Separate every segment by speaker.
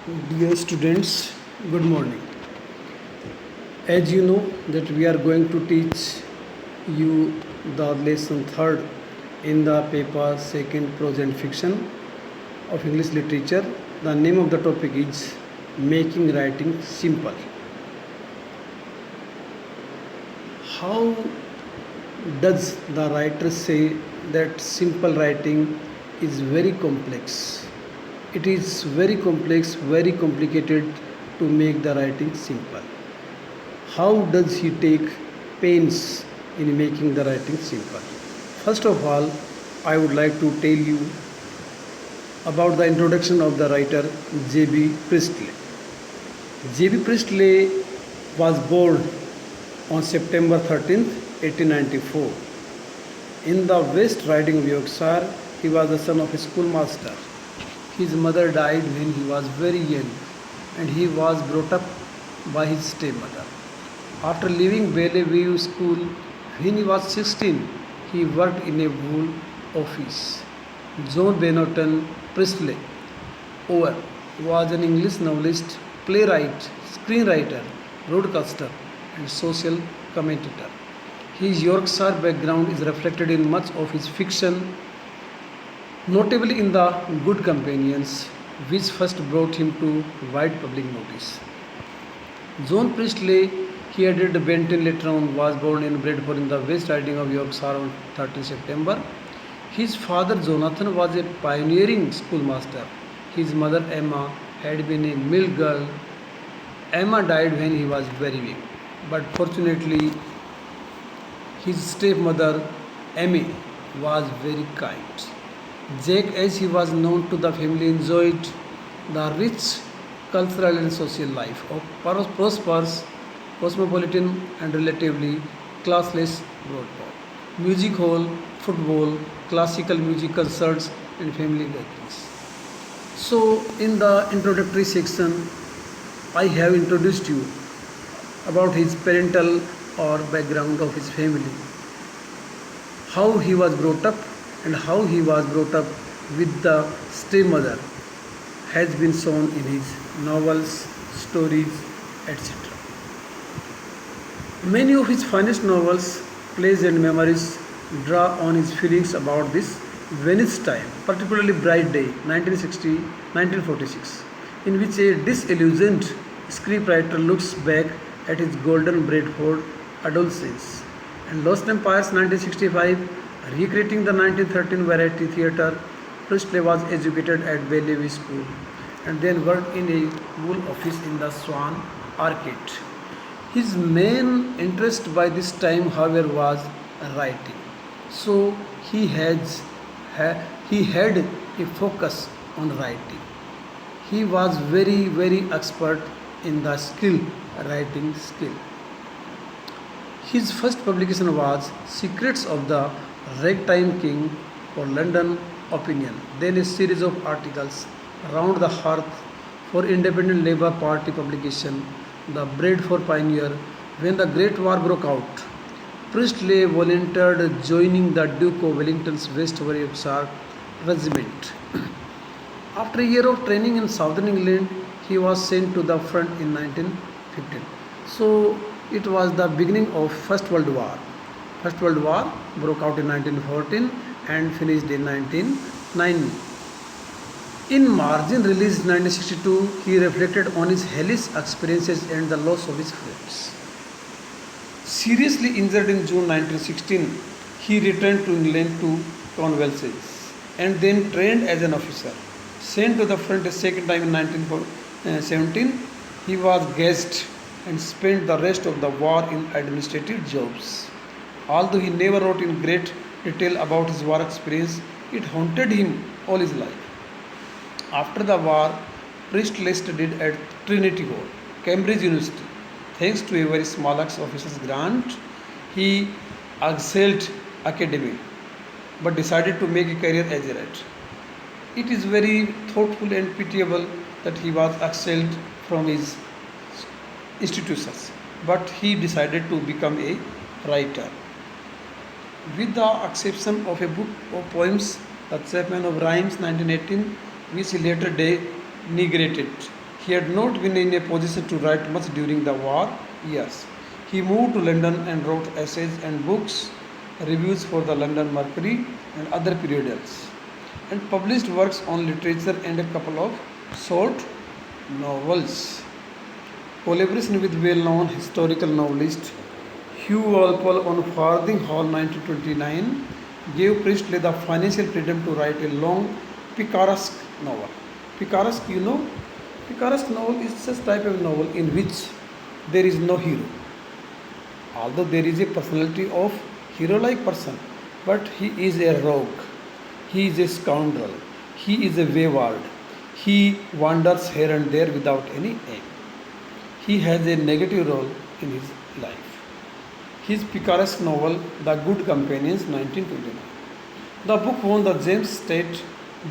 Speaker 1: Dear students, good morning. As you know that we are going to teach you the lesson third in the paper second prose and fiction of English literature. The name of the topic is making writing simple. How does the writer say that simple writing is very complex? It is very complex, very complicated to make the writing simple. How does he take pains in making the writing simple? First of all, I would like to tell you about the introduction of the writer J.B. Priestley. J.B. Priestley was born on September 13th, 1894. In the West Riding of Yorkshire, he was the son of a schoolmaster. His mother died when he was very young and he was brought up by his stepmother. After leaving Bellevue School when he was 16, he worked in a wool office. John Benton Priestley Ower was an English novelist, playwright, screenwriter, broadcaster, and social commentator. His Yorkshire background is reflected in much of his fiction, notably in The Good Companions, which first brought him to wide public notice. John Priestley, he added Benton later on, was born in Bradford in the West Riding of Yorkshire on 13 September. His father Jonathan was a pioneering schoolmaster. His mother Emma had been a mill girl. Emma died when he was very young, but fortunately his stepmother Amy was very kind. Jack, as he was known to the family, enjoyed the rich cultural and social life of prosperous, cosmopolitan, and relatively classless Broadway. Music hall, football, classical music concerts, and family gatherings. So, in the introductory section, I have introduced you about his parental or background of his family, how he was brought up, and how he was brought up with the stepmother has been shown in his novels, stories, etc. Many of his finest novels, plays, and memories draw on his feelings about this Venice time, particularly Bright Day, 1946, in which a disillusioned scriptwriter looks back at his golden Bradford adolescence, and Lost Empires, 1965, recreating the 1913 Variety Theatre. Priestley was educated at Bellevue School and then worked in a wool office in the Swan Arcade. His main interest by this time, however, was writing. So he had a focus on writing. He was very expert in the writing skill. His first publication was Secrets of the Ragtime King for London Opinion, then a series of articles Round the Hearth for Independent Labour Party publication, The Bradford Pioneer. When the Great War broke out, Priestley volunteered joining the Duke of Wellington's West Yorkshire Regiment. After a year of training in southern England, he was sent to the front in 1915. So it was the beginning of First World War. First World War broke out in 1914 and finished in 1919. In Margin, released 1962, he reflected on his hellish experiences and the loss of his friends. Seriously injured in June 1916, he returned to England to convalesce and then trained as an officer. Sent to the front a second time in 1917, he was gassed and spent the rest of the war in administrative jobs. Although he never wrote in great detail about his war experience, it haunted him all his life. After the war, Priestley studied at Trinity Hall, Cambridge University. Thanks to a very small officer's grant, he excelled academically, but decided to make a career as a writer. It is very thoughtful and pitiable that he was expelled from his institutions, but he decided to become a writer. With the exception of a book of poems, The Chapman of Rhymes, 1918, which he later denigrated, He had not been in a position to write much during the war years. He moved to London and wrote essays and books, reviews for the London Mercury and other periodicals, and published works on literature and a couple of short novels. Collaboration with well-known historical novelist Hugh Walpole on Farthing Hall 1929 gave Priestley the financial freedom to write a long picaresque novel. Picaresque, you know, picaresque novel is such type of novel in which there is no hero. Although there is a personality of hero-like person, but he is a rogue, he is a scoundrel, he is a wayward, he wanders here and there without any aim. He has a negative role in his life. His picaresque novel, The Good Companions, 1929. The book won the James State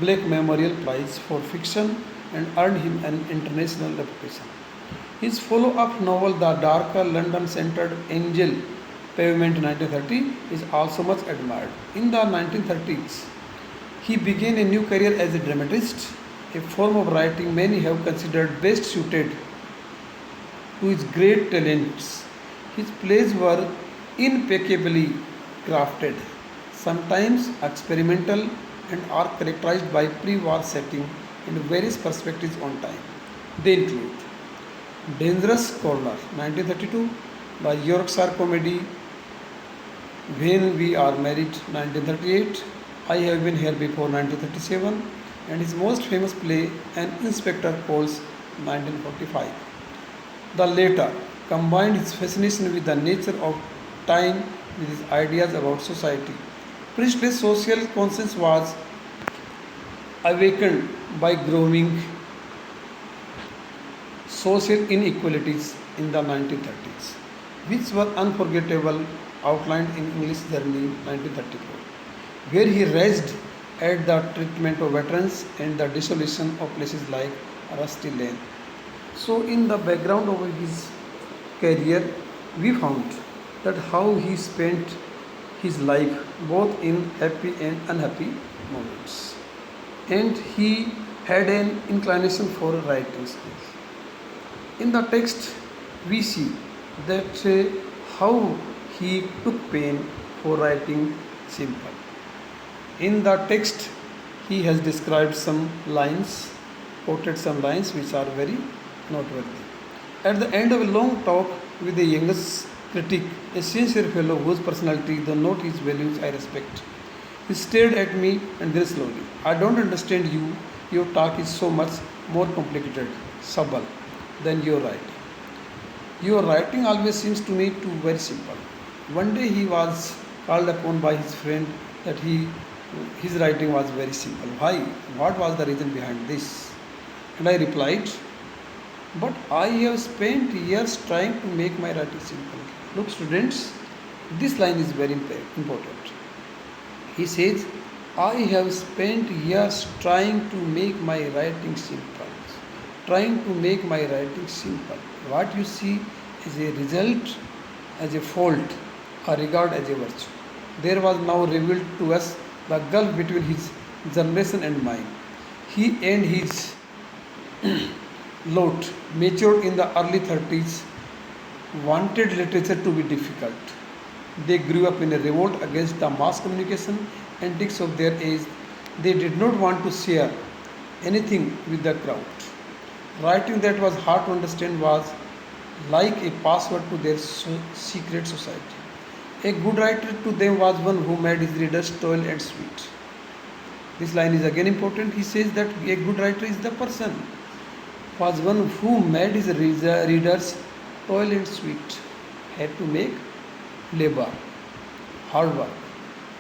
Speaker 1: Blake Memorial Prize for Fiction and earned him an international reputation. His follow-up novel, The Darker London-Centered Angel Pavement 1930, is also much admired. In the 1930s, he began a new career as a dramatist, a form of writing many have considered best suited to his great talents. His plays were impeccably crafted, sometimes experimental, and are characterized by pre-war setting and various perspectives on time. They include Dangerous Corner, 1932, the Yorkshire comedy When We Are Married, 1938, I Have Been Here Before, 1937, and his most famous play An Inspector Calls, 1945. The latter combined his fascination with the nature of time with his ideas about society. Priestley's social conscience was awakened by growing social inequalities in the 1930s, which were unforgettable, outlined in English Journey 1934, where he raged at the treatment of veterans and the dissolution of places like Rusty Lane. So, in the background of his career, we found that how he spent his life both in happy and unhappy moments. And he had an inclination for writing skills. In the text, we see that how he took pain for writing simple. In the text, he has described some lines, quoted some lines which are very noteworthy. At the end of a long talk with a youngest critic, a sincere fellow whose personality, though not his values, I respect, he stared at me and then slowly, I don't understand you. Your talk is so much more complicated, subtle, than your writing. Your writing always seems to me too very simple. One day he was called upon by his friend that his writing was very simple. Why? What was the reason behind this? And I replied, but I have spent years trying to make my writing simple. Look, students, this line is very important. He says, I have spent years trying to make my writing simple. Trying to make my writing simple. What you see as a result, as a fault, or regard as a virtue. There was now revealed to us the gulf between his generation and mine. He and his lot, matured in the early 30s, wanted literature to be difficult. They grew up in a revolt against the mass communication antics of their age. They did not want to share anything with the crowd. Writing that was hard to understand was like a password to their secret society. A good writer to them was one who made his readers toil and sweet. This line is again important. He says that a good writer is the person was one who made his readers toil and sweet, had to make labor, hard work.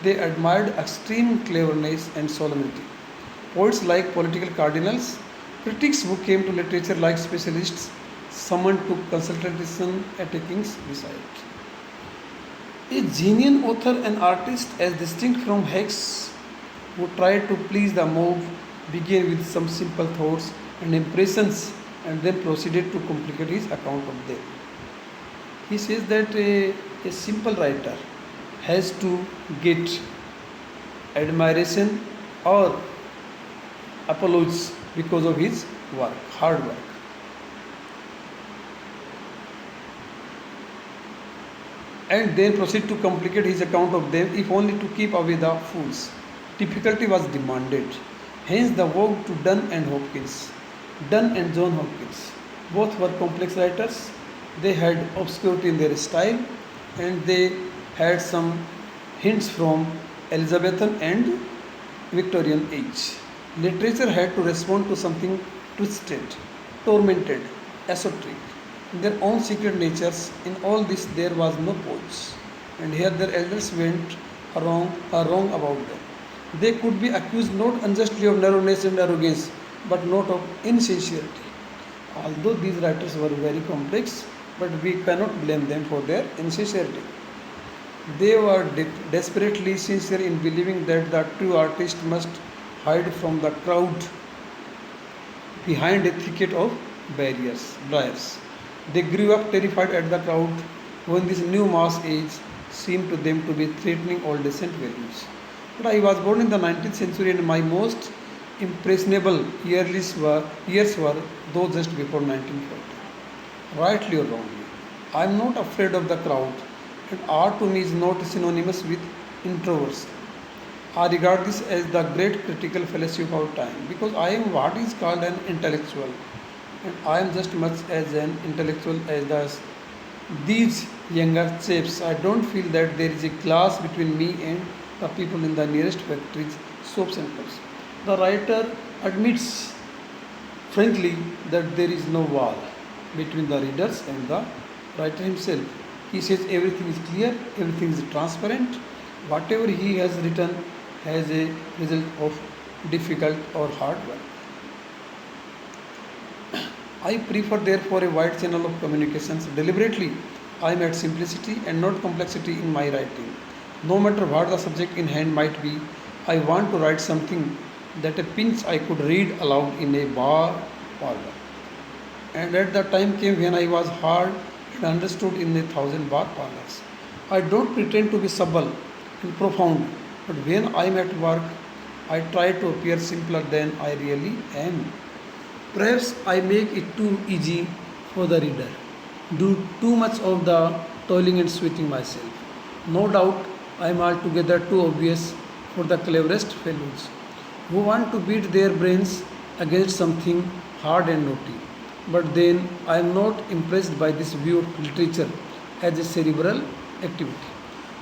Speaker 1: They admired extreme cleverness and solemnity. Poets like political cardinals, critics who came to literature like specialists, summoned to consultation at a king's beside. A genuine author and artist, as distinct from hacks who tried to please the mob, began with some simple thoughts and impressions and then proceeded to complicate his account of them. He says that a simple writer has to get admiration or applause because of his work, hard work. and then proceed to complicate his account of them, if only to keep away the fools. Difficulty was demanded. Hence the work to Dunn and Hopkins. Dunn and John Hopkins. Both were complex writers. They had obscurity in their style, and they had some hints from Elizabethan and Victorian age. Literature had to respond to something twisted, tormented, esoteric. In their own secret natures, in all this there was no pose. And here their elders went wrong about them. They could be accused not unjustly of narrowness and arrogance, but not of insincerity. Although these writers were very complex, but we cannot blame them for their insincerity. They were desperately sincere in believing that the true artist must hide from the crowd behind a thicket of briars. They grew up terrified at the crowd when this new mass age seemed to them to be threatening all decent values. But I was born in the 19th century, and my most impressionable years were those just before 1940. Rightly or wrongly, I am not afraid of the crowd, and art to me is not synonymous with introversion. I regard this as the great critical fallacy of our time, because I am what is called an intellectual, and I am just much as an intellectual as these younger chaps. I don't feel that there is a class between me and the people in the nearest factories, soap centers. The writer admits frankly that there is no wall between the readers and the writer himself. He says everything is clear, everything is transparent. Whatever he has written has a result of difficult or hard work. I prefer therefore a wide channel of communications. Deliberately, I am at simplicity and not complexity in my writing. No matter what the subject in hand might be, I want to write something that a pinch I could read aloud in a bar parlor. And at the time came when I was hard and understood in a thousand bar parlors. I don't pretend to be subtle and profound, but when I am at work, I try to appear simpler than I really am. Perhaps I make it too easy for the reader, do too much of the toiling and sweating myself. No doubt I am altogether too obvious for the cleverest fellows who want to beat their brains against something hard and knotty. But then I am not impressed by this view of literature as a cerebral activity.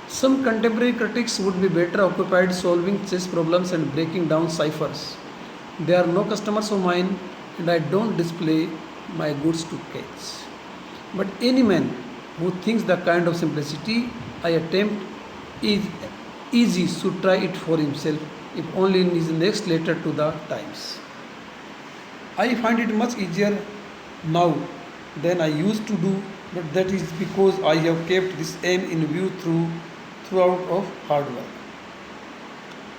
Speaker 1: Some contemporary critics would be better occupied solving chess problems and breaking down ciphers. They are no customers of mine, and I don't display my goods to catch. But any man who thinks the kind of simplicity I attempt is easy should try it for himself, if only in his next letter to the Times. I find it much easier now than I used to do, but that is because I have kept this aim in view throughout of hard work.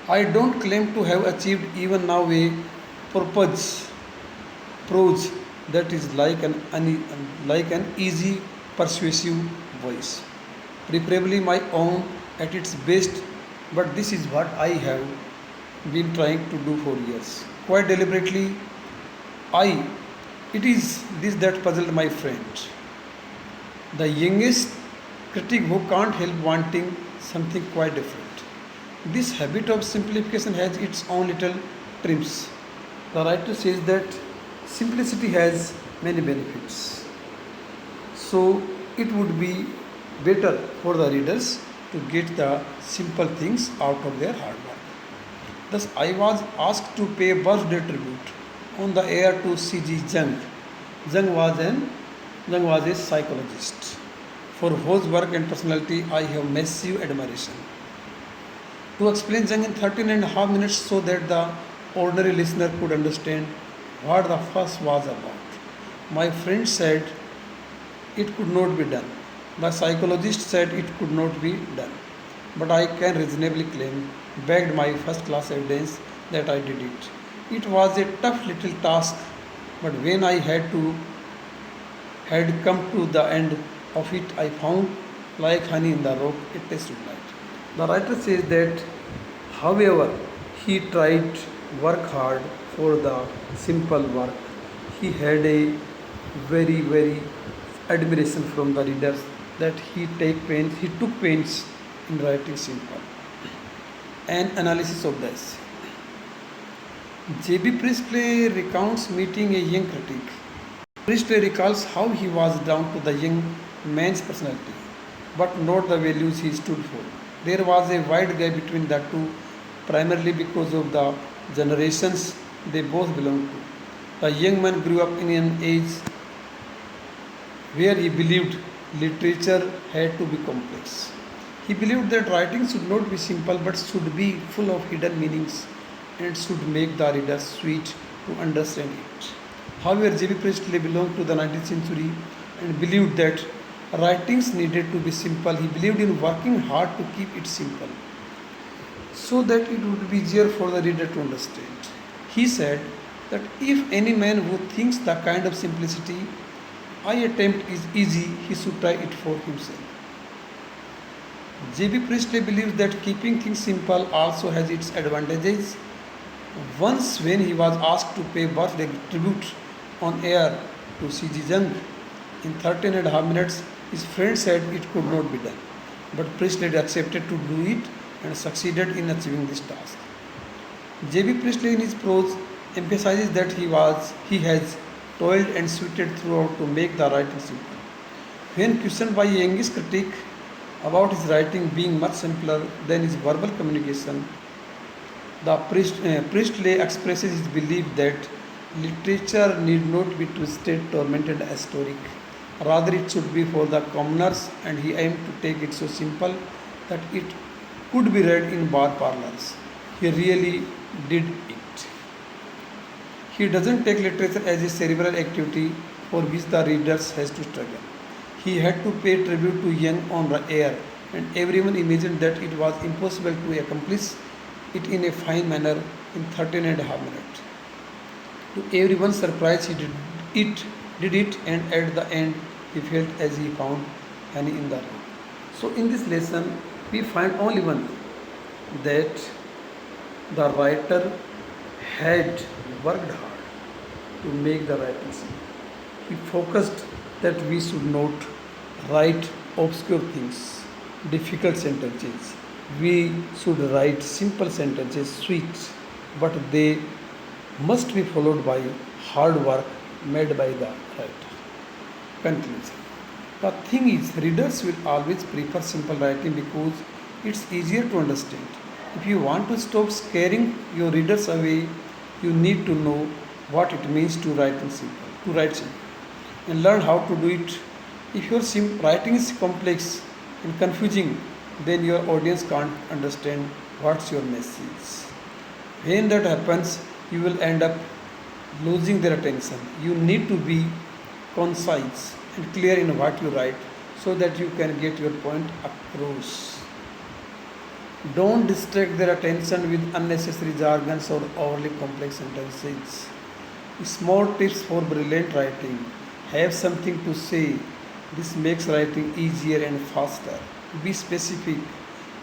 Speaker 1: I don't claim to have achieved even now a purpose prose that is like an easy, persuasive voice, preferably my own at its best. But this is what I have been trying to do for years. Quite deliberately, I it is this that puzzled my friend, the youngest critic who can't help wanting something quite different. This habit of simplification has its own little trims. The writer says that simplicity has many benefits. So it would be better for the readers to get the simple things out of their hard work. Thus, I was asked to pay birthday tribute on the air to C.G. Jung. Jung was, an, Jung was a psychologist for whose work and personality I have massive admiration. To explain Jung in 13 and a half minutes so that the ordinary listener could understand what the fuss was about, my friend said it could not be done. The psychologist said it could not be done. But I can reasonably claim, backed my first class evidence, that I did it. It was a tough little task, but when I had come to the end of it, I found, like honey in the rock, it tasted light. The writer says that, however, he tried work hard for the simple work. He had a very admiration from the readers that he took pains in writing simple. An analysis of this. J.B. Priestley recounts meeting a young critic. Priestley recalls how he was down to the young man's personality, but not the values he stood for. There was a wide gap between the two, primarily because of the generations they both belonged to. The young man grew up in an age where he believed literature had to be complex. He believed that writing should not be simple but should be full of hidden meanings and should make the reader sweet to understand it. However, J.B. Priestley belonged to the 19th century and believed that writings needed to be simple. He believed in working hard to keep it simple so that it would be easier for the reader to understand. He said that if any man who thinks the kind of simplicity I attempt is easy, he should try it for himself. J.B. Priestley believes that keeping things simple also has its advantages. Once, when he was asked to pay birthday tribute on air to C.G. Jung in 13.5 minutes, his friend said it could not be done. But Priestley accepted to do it and succeeded in achieving this task. J.B. Priestley in his prose emphasizes that he has toiled and sweated throughout to make the writing simple. When questioned by a youngish critic about his writing being much simpler than his verbal communication, Priestley expresses his belief that literature need not be twisted, tormented, and historic. Rather, it should be for the commoners, and he aimed to take it so simple that it could be read in bar parlors. He really did it. He doesn't take literature as a cerebral activity for which the readers has to struggle. He had to pay tribute to Young on the air, and everyone imagined that it was impossible to accomplish it in a fine manner in 13.5 minutes. To everyone's surprise, he did it, and at the end, he felt as he found honey in the rock. So, in this lesson, we find only one thing, that the writer had worked hard to make the writing simple. He focused that we should not write obscure things, difficult sentences. We should write simple sentences, sweet, but they must be followed by hard work made by the writer. Conclusion. The thing is, readers will always prefer simple writing because it's easier to understand. If you want to stop scaring your readers away, you need to know what it means to write simple, and learn how to do it. If your writing is complex and confusing, then your audience can't understand what's your message. When that happens, you will end up losing their attention. You need to be concise and clear in what you write so that you can get your point across. Don't distract their attention with unnecessary jargons or overly complex sentences. Small tips for brilliant writing. Have something to say. This makes writing easier and faster. Be specific.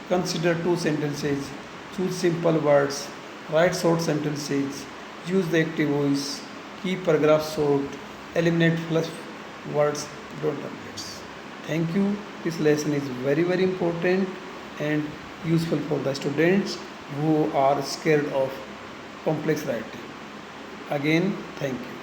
Speaker 1: Consider two sentences. Choose simple words. Write short sentences. Use the active voice. Keep paragraphs short. Eliminate fluff words. Don't forget. Thank you. This lesson is very, very important and useful for the students who are scared of complex writing. Again, thank you.